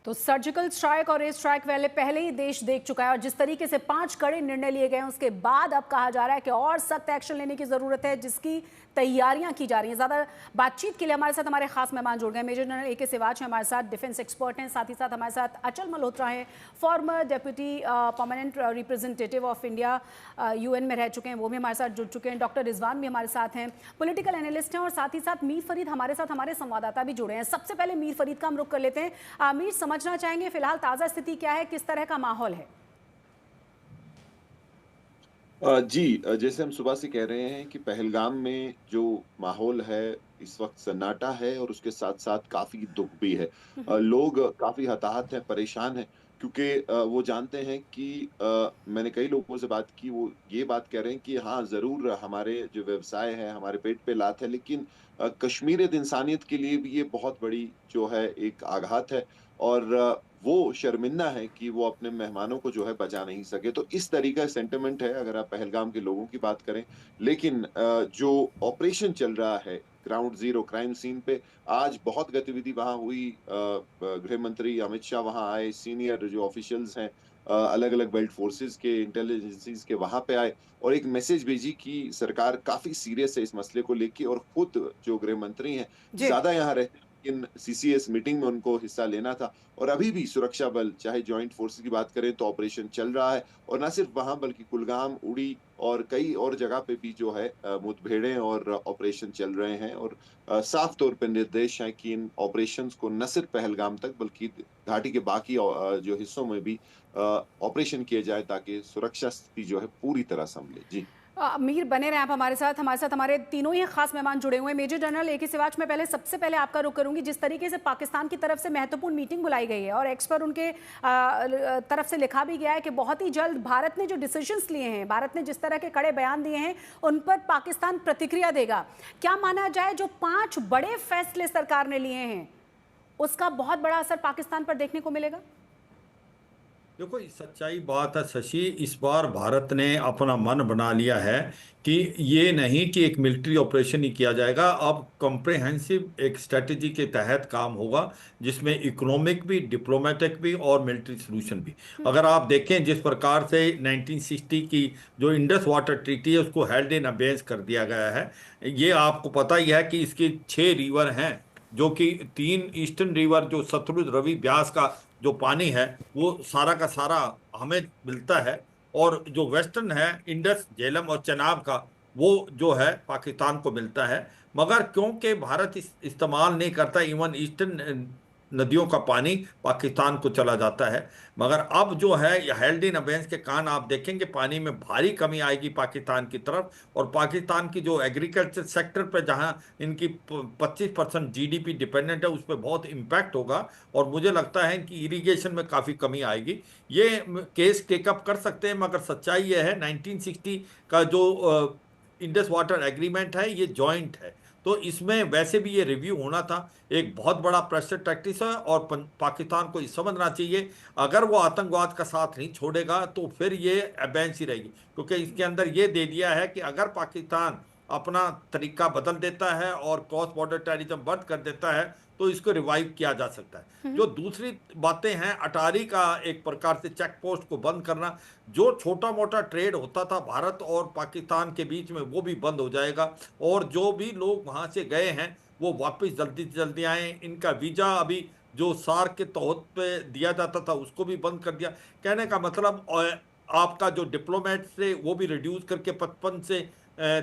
तो surgical strike और air strike वाले पहले ही देश देख चुका है और जिस तरीके से 5 कड़े निर्णय लिए गए हैं उसके बाद अब कहा जा रहा है कि और सख्त एक्शन लेने की जरूरत है, जिसकी तैयारियां की जा रही हैं। ज्यादा बातचीत के लिए हमारे साथ हमारे खास मेहमान जुड़ गए। मेजर जनरल ए के सिवाच हैं हमारे साथ, डिफेंस एक्सपर्ट हैं। साथ ही साथ हमारे साथ अचल मल्होत्रा हैं, farmer deputy permanent representative of India, UN में रह चुके हैं, वो भी हमारे साथ जुड़ चुके हैं। डॉक्टर रिजवान भी हमारे साथ हैं, पॉलिटिकल एनालिस्ट हैं। और साथ ही साथ मीर फरीद हमारे साथ, हमारे संवाददाता भी जुड़े हैं। सबसे पहले मीर फरीद का हम रुख कर लेते हैं। मीर, समझना चाहेंगे फिलहाल ताजा स्थिति क्या है, किस तरह का माहौल है? जी, जैसे हम सुबह से कह रहे हैं कि पहलगाम में जो माहौल है इस वक्त सन्नाटा है और उसके साथ साथ काफी दुख भी है। लोग काफी हताहत हैं, परेशान हैं, क्योंकि वो जानते हैं कि मैंने कई लोगों से बात की, वो ये बात कह रहे हैं कि हाँ जरूर हमारे जो व्यवसाय है, हमारे पेट पे लात है, लेकिन कश्मीरियत इंसानियत के लिए भी ये बहुत बड़ी जो है एक आघात है। और वो शर्मिंदा है कि वो अपने मेहमानों को जो है बचा नहीं सके। तो इस तरीका सेंटिमेंट है अगर आप पहलगाम के लोगों की बात करें। लेकिन जो ऑपरेशन चल रहा है ग्राउंड जीरो क्राइम सीन पे, आज बहुत गतिविधि वहां हुई। गृह मंत्री अमित शाह वहां आए, सीनियर जो ऑफिशियल्स हैं अलग अलग बेल्ट फोर्सेस के, इंटेलिजेंसीज के, वहां पे आए और एक मैसेज भेजी कि सरकार काफी सीरियस है इस मसले को लेके। और खुद जो गृह मंत्री हैं जी। ज्यादा यहाँ रहते हैं, लेकिन सीसीएस मीटिंग में उनको हिस्सा लेना था। और अभी भी सुरक्षा बल, चाहे ज्वाइंट फोर्सेस की बात करें तो ऑपरेशन चल रहा है। और न सिर्फ वहां बल्कि कुलगाम, उड़ी और कई और जगह पे भी जो है मुठभेड़ें और ऑपरेशन चल रहे हैं। और साफ तौर पर निर्देश है कि इन ऑपरेशंस को न सिर्फ पहलगाम तक बल्कि घाटी के बाकी जो हिस्सों में भी ऑपरेशन किए जाए ताकि सुरक्षा स्थिति जो है पूरी तरह संभले। जी। मीर, बने रहे आप हमारे साथ। हमारे तीनों ही खास मेहमान जुड़े हुए हैं। मेजर जनरल ए के सिवाच, मैं सबसे पहले आपका रुख करूंगी। जिस तरीके से पाकिस्तान की तरफ से महत्वपूर्ण मीटिंग बुलाई गई है और एक्स पर उनके तरफ से लिखा भी गया है कि बहुत ही जल्द भारत ने जो डिसीजंस लिए हैं, भारत ने जिस तरह के कड़े बयान दिए हैं, उन पर पाकिस्तान प्रतिक्रिया देगा। क्या माना जाए जो 5 बड़े फैसले सरकार ने लिए हैं उसका बहुत बड़ा असर पाकिस्तान पर देखने को मिलेगा? देखो, सच्चाई बात है शशि, इस बार भारत ने अपना मन बना लिया है कि ये नहीं कि एक मिलिट्री ऑपरेशन ही किया जाएगा। अब कॉम्प्रिहेंसिव एक स्ट्रेटजी के तहत काम होगा, जिसमें इकोनॉमिक भी, डिप्लोमेटिक भी और मिलिट्री सोल्यूशन भी। अगर आप देखें जिस प्रकार से 1960 की जो इंडस वाटर ट्रीटी है उसको हेल्ड इन अबेंस कर दिया गया है। ये आपको पता ही है कि इसके 6 रिवर हैं, जो कि 3 ईस्टर्न रिवर जो सतलुज, रवि, ब्यास का जो पानी है वो सारा का सारा हमें मिलता है। और जो वेस्टर्न है, इंडस, झेलम और चेनाब का, वो जो है पाकिस्तान को मिलता है। मगर क्योंकि भारत इस्तेमाल नहीं करता, इवन ईस्टर्न नदियों का पानी पाकिस्तान को चला जाता है। मगर अब जो है हेल्ड इन अबेंस के कारण आप देखेंगे पानी में भारी कमी आएगी पाकिस्तान की तरफ। और पाकिस्तान की जो एग्रीकल्चर सेक्टर पर जहां इनकी 25% जीडीपी डिपेंडेंट है, उस पर बहुत इम्पैक्ट होगा। और मुझे लगता है कि इरिगेशन में काफ़ी कमी आएगी। ये केस टेकअप कर सकते हैं, मगर सच्चाई ये है 1960 का जो इंडस वाटर एग्रीमेंट है ये जॉइंट है, तो इसमें वैसे भी ये रिव्यू होना था। एक बहुत बड़ा प्रेशर टैक्टिस है और पाकिस्तान को ये समझना चाहिए, अगर वो आतंकवाद का साथ नहीं छोड़ेगा तो फिर ये अबेंस ही रहेगी। क्योंकि इसके अंदर ये दे दिया है कि अगर पाकिस्तान अपना तरीका बदल देता है और क्रॉस बॉर्डर टेररिज्म बंद कर देता है तो इसको रिवाइव किया जा सकता है। जो दूसरी बातें हैं, अटारी का एक प्रकार से चेक पोस्ट को बंद करना, जो छोटा मोटा ट्रेड होता था भारत और पाकिस्तान के बीच में वो भी बंद हो जाएगा। और जो भी लोग वहां से गए हैं वो वापस जल्दी से जल्दी आए। इनका वीजा अभी जो सार्क के तहत पे दिया जाता था उसको भी बंद कर दिया। कहने का मतलब आपका जो डिप्लोमेट से वो भी रिड्यूस करके 55 से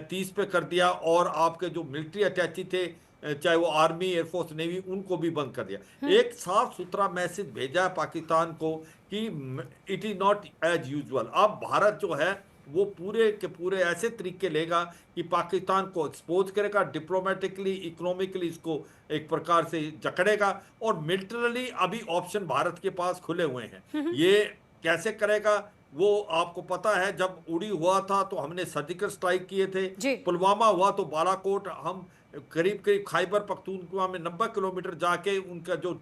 30 पे कर दिया। और आपके जो मिलिट्री अटैची थे, चाहे वो आर्मी, एयरफोर्स, नेवी, उनको भी बंद कर दिया। एक साफ सुथरा मैसेज भेजा पाकिस्तान को कि it is not as usual. अब भारत जो है वो पूरे के पूरे ऐसे तरीके लेगा कि पाकिस्तान को एक्सपोज करेगा, डिप्लोमेटिकली, इकोनॉमिकली इसको एक प्रकार से जकड़ेगा। और मिलिटरली अभी ऑप्शन भारत के पास खुले हुए हैं। ये कैसे करेगा वो आपको पता है, जब उड़ी हुआ था तो हमने सर्जिकल स्ट्राइक किए थे, जी। पुलवामा हुआ तो बालाकोट, हम करीब करीब खैबर पख्तूनख्वा में 90 किलोमीटर जाके उनका जो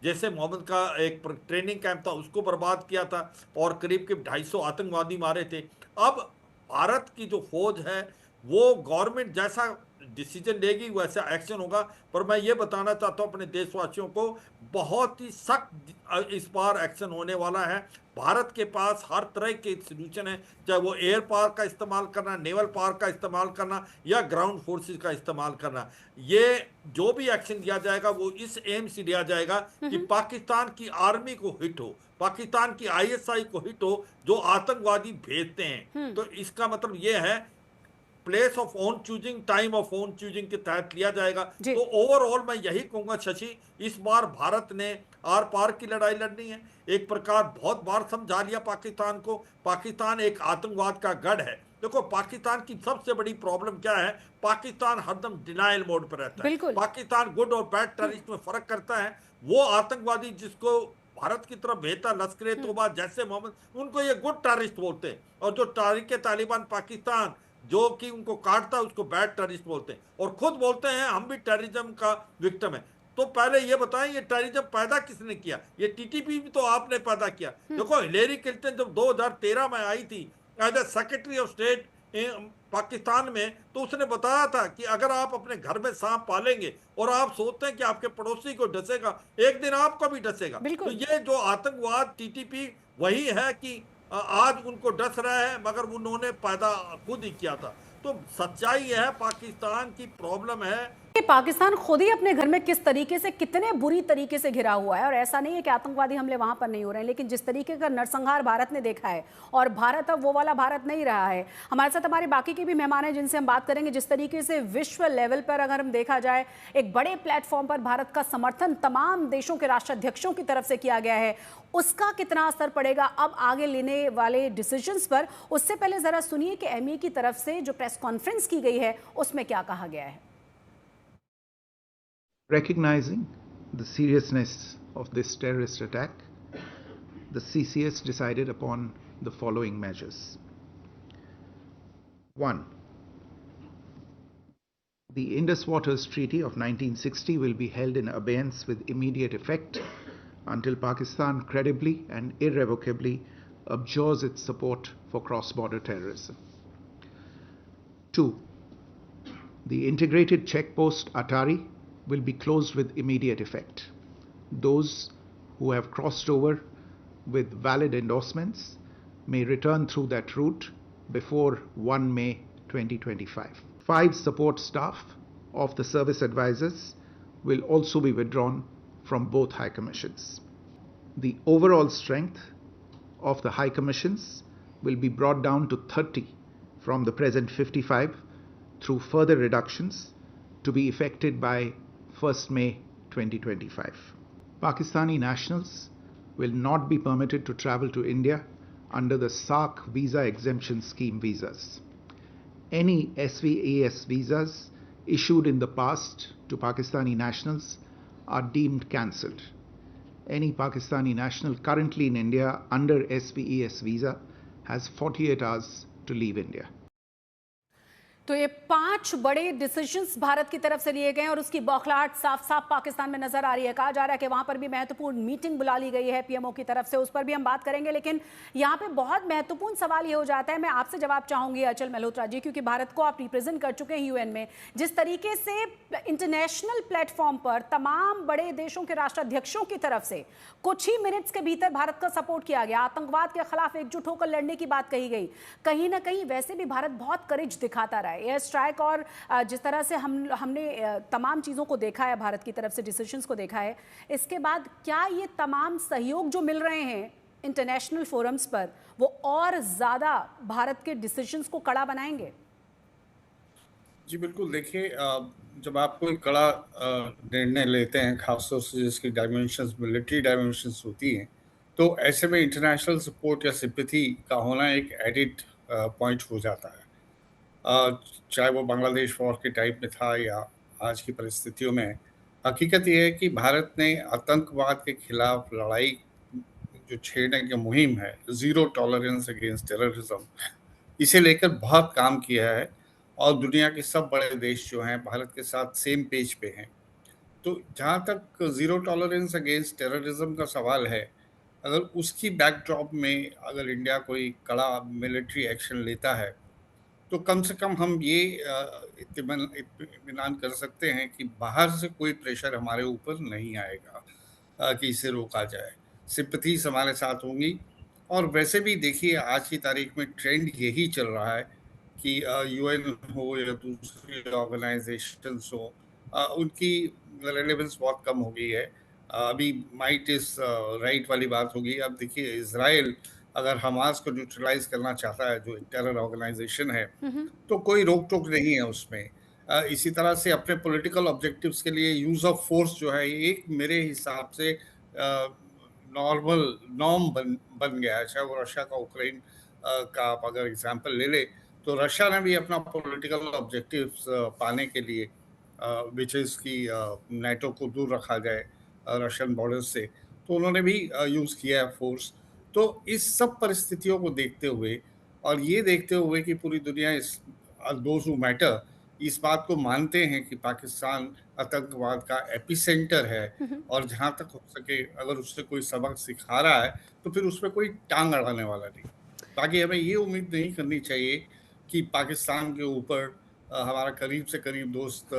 जैसे मोहम्मद का एक ट्रेनिंग कैंप था उसको बर्बाद किया था और करीब करीब 250 आतंकवादी मारे थे। अब भारत की जो फौज है वो गवर्नमेंट जैसा डिसीजन लेगी वैसा एक्शन होगा। पर मैं ये बताना चाहता हूँ अपने देशवासियों को, बहुत ही सख्त इस बार एक्शन होने वाला है। भारत के पास हर तरह के सोल्यूशन है, चाहे वो एयर पावर का इस्तेमाल करना, नेवल पावर का इस्तेमाल करना या ग्राउंड फोर्सेस का इस्तेमाल करना। ये जो भी एक्शन लिया जाएगा वो इस एम से लिया जाएगा कि पाकिस्तान की आर्मी को हिट हो, पाकिस्तान की आईएसआई को हिट हो जो आतंकवादी भेजते हैं। तो इसका मतलब ये है place of own choosing, time of own choosing के तहत लिया जाएगा। तो ओवरऑल मैं यही कहूंगा शशि, इस बार भारत ने आर पार की लड़ाई लड़नी है। एक प्रकार बहुत बार समझा लिया पाकिस्तान को, पाकिस्तान एक आतंकवाद का गढ़ है। देखो पाकिस्तान की सबसे बड़ी प्रॉब्लम क्या है, पाकिस्तान हरदम डिनाइल मोड पर रहता है। पाकिस्तान गुड और बैड टेररिस्ट में फर्क करता है। वो आतंकवादी जिसको भारत की तरफ भेजता लश्कर तोबा जैसे मोहम्मद, उनको ये गुड टेररिस्ट बोलते हैं, और जो तारिक तालिबान पाकिस्तान जो कि उनको काटता है उसको बैड टेररिस्ट बोलते हैं, और खुद बोलते हैं हम भी टेररिज्म का विक्टिम है। तो पहले ये बताएं ये टेररिज्म पैदा किसने किया? ये टीटीपी भी तो आपने पैदा किया। देखो हिलेरी क्लिंटन जब 2013 में आई थी as a secretary of state Pakistan में, तो उसने बताया था कि अगर आप अपने घर में सांप पालेंगे और आप सोचते हैं कि आपके पड़ोसी को डसेगा, एक दिन आपको भी डसेगा। तो ये जो आतंकवाद टीटीपी वही है कि आज उनको डस रहा है, मगर उन्होंने पैदा खुद ही किया था। तो सच्चाई है पाकिस्तान की प्रॉब्लम है कि पाकिस्तान खुद ही अपने घर में किस तरीके से, कितने बुरी तरीके से घिरा हुआ है। और ऐसा नहीं है कि आतंकवादी हमले वहां पर नहीं हो रहे हैं, लेकिन जिस तरीके का नरसंहार भारत ने देखा है, और भारत अब वो वाला भारत नहीं रहा है। हमारे साथ हमारे बाकी के भी मेहमान हैं जिनसे हम बात करेंगे। जिस तरीके से विश्व लेवल पर अगर हम देखा जाए, एक बड़े प्लेटफॉर्म पर भारत का समर्थन तमाम देशों के राष्ट्राध्यक्षों की तरफ से किया गया है, उसका कितना असर पड़ेगा अब आगे लेने वाले डिसीजंस पर। उससे पहले जरा सुनिए कि एमई की तरफ से जो प्रेस कॉन्फ्रेंस की गई है उसमें क्या कहा गया है। Recognizing the seriousness of this terrorist attack, the CCS decided upon the following measures. 1. The Indus Waters Treaty of 1960 will be held in abeyance with immediate effect until Pakistan credibly and irrevocably abjures its support for cross-border terrorism. 2. The integrated checkpost Atari will be closed with immediate effect. Those who have crossed over with valid endorsements may return through that route before 1 May 2025. 5 support staff of the service advisors will also be withdrawn from both High Commissions. The overall strength of the High Commissions will be brought down to 30 from the present 55 through further reductions to be effected by 1st May 2025. Pakistani nationals will not be permitted to travel to India under the SAARC visa exemption scheme visas. Any SVAS visas issued in the past to Pakistani nationals are deemed cancelled. Any Pakistani national currently in India under SVAS visa has 48 hours to leave India. तो ये 5 बड़े decisions Bharat की तरफ से लिए गए हैं और उसकी बौखलाहट साफ साफ पाकिस्तान में नजर आ रही है। कहा जा रहा है कि वहां पर भी महत्वपूर्ण मीटिंग बुला ली गई है पीएमओ की तरफ से, उस पर भी हम बात करेंगे। लेकिन यहाँ पे बहुत महत्वपूर्ण सवाल ये हो जाता है, मैं आपसे जवाब चाहूंगी अचल मल्होत्रा जी, क्योंकि भारत को आप रिप्रेजेंट कर चुके हैं यूएन में। जिस तरीके से इंटरनेशनल प्लेटफॉर्म पर तमाम बड़े देशों के राष्ट्राध्यक्षों की तरफ से कुछ ही मिनट्स के भीतर भारत का सपोर्ट किया गया, आतंकवाद के खिलाफ एकजुट होकर लड़ने की बात कही गई, कहीं ना कहीं वैसे भी भारत बहुत करेज दिखाता रहा है। एयर स्ट्राइक और जिस तरह से हमने तमाम चीज़ों को देखा है, भारत की तरफ से डिसीजंस को देखा है, इसके बाद क्या ये तमाम सहयोग जो मिल रहे हैं इंटरनेशनल फोरम्स पर, वो और ज़्यादा भारत के डिसीजंस को कड़ा बनाएंगे? जी बिल्कुल। देखिए, जब आप कोई कड़ा निर्णय लेते हैं, खासतौर से जिसकी डायमेंशंस मिलिट्री डायमेंशंस होती हैं, तो ऐसे में इंटरनेशनल सपोर्ट या सिंपैथी का होना एक एडिड पॉइंट हो जाता है। चाहे वो बांग्लादेश वॉर के टाइप में था या आज की परिस्थितियों में। हकीकत यह है कि भारत ने आतंकवाद के खिलाफ लड़ाई जो छेड़ने की मुहिम है, ज़ीरो टॉलरेंस अगेंस्ट टेररिज्म, इसे लेकर बहुत काम किया है और दुनिया के सब बड़े देश जो हैं भारत के साथ सेम पेज पे हैं। तो जहाँ तक ज़ीरो टॉलरेंस अगेंस्ट टेररिज्म का सवाल है, अगर उसकी बैकड्रॉप में अगर इंडिया कोई कड़ा मिलिट्री एक्शन लेता है तो कम से कम हम ये इत्मीनान कर सकते हैं कि बाहर से कोई प्रेशर हमारे ऊपर नहीं आएगा कि इसे रोका जाए। सिंपैथीज़ हमारे साथ होंगी। और वैसे भी देखिए आज की तारीख में ट्रेंड यही चल रहा है कि यूएन हो या दूसरी ऑर्गेनाइजेशंस हो, उनकी रेलेवेंस बहुत कम हो गई है। अभी माइट इज राइट वाली बात होगी। अब देखिए इजराइल अगर हमास को न्यूट्रलाइज करना चाहता है, जो एक टेरर ऑर्गेनाइजेशन है, तो कोई रोक टोक नहीं है उसमें। इसी तरह से अपने पॉलिटिकल ऑब्जेक्टिव्स के लिए यूज ऑफ फोर्स जो है, एक मेरे हिसाब से नॉर्मल नॉर्म बन गया है। चाहे वो रशिया का उक्रेन का आप अगर एग्जाम्पल ले ले, तो रशिया ने भी अपना पॉलिटिकल ऑब्जेक्टिव्स पाने के लिए, विच इज़ की नाटो को दूर रखा जाए रशियन बॉर्डर से, तो उन्होंने भी यूज़ किया है फोर्स। तो इस सब परिस्थितियों को देखते हुए और ये देखते हुए कि पूरी दुनिया इस दोज हू मैटर इस बात को मानते हैं कि पाकिस्तान आतंकवाद का एपिसेंटर है, और जहाँ तक हो सके अगर उससे कोई सबक सिखा रहा है तो फिर उसमें कोई टांग अड़ाने वाला नहीं। बाकी हमें ये उम्मीद नहीं करनी चाहिए कि पाकिस्तान के ऊपर हमारा करीब से करीब दोस्त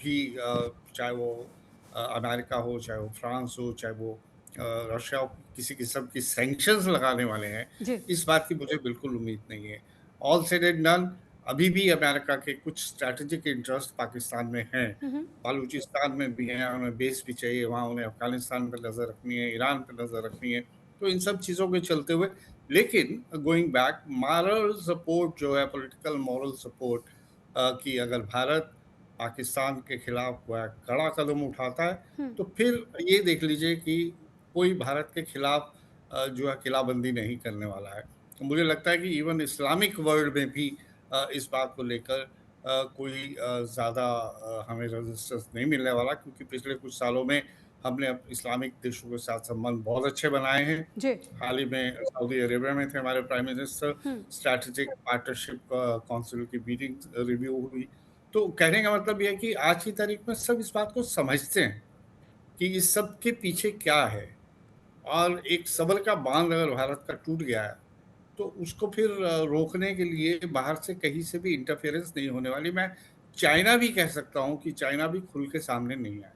भी, चाहे वो अमेरिका हो, चाहे वो फ्रांस हो, चाहे वो रशिया हो, किसी किस्म की सैंक्शंस लगाने वाले हैं, जी। इस बात की मुझे बिल्कुल उम्मीद नहीं है। ऑल सेड एंड डन, अभी भी अमेरिका के कुछ स्ट्रैटेजिक इंटरेस्ट पाकिस्तान में हैं, बलूचिस्तान में भी हैं, उन्हें बेस भी चाहिए वहाँ, उन्हें अफगानिस्तान पर नज़र रखनी है, ईरान पर नज़र रखनी है। तो इन सब चीज़ों के चलते हुए, लेकिन गोइंग बैक, मॉरल सपोर्ट जो है, पॉलिटिकल मॉरल सपोर्ट, कि अगर भारत पाकिस्तान के खिलाफ कड़ा कदम उठाता है, तो फिर ये देख लीजिए कि कोई भारत के खिलाफ जो है किलाबंदी नहीं करने वाला है। तो मुझे लगता है कि इवन इस्लामिक वर्ल्ड में भी इस बात को लेकर कोई ज़्यादा हमें रेजिस्टेंस नहीं मिलने वाला, क्योंकि पिछले कुछ सालों में हमने इस्लामिक देशों के साथ संबंध बहुत अच्छे बनाए हैं। जी। हाल ही में सऊदी अरेबिया में थे हमारे prime minister, strategic partnership council की मीटिंग रिव्यू हुई। तो कहने का मतलब यह है कि आज की तारीख में सब इस बात को समझते हैं कि इस सब के पीछे क्या है, और एक सबर का बांध अगर भारत का टूट गया है, तो उसको फिर रोकने के लिए बाहर से कहीं से भी इंटरफेरेंस नहीं होने वाली। मैं चाइना भी कह सकता हूँ कि चाइना भी खुल के सामने नहीं आया।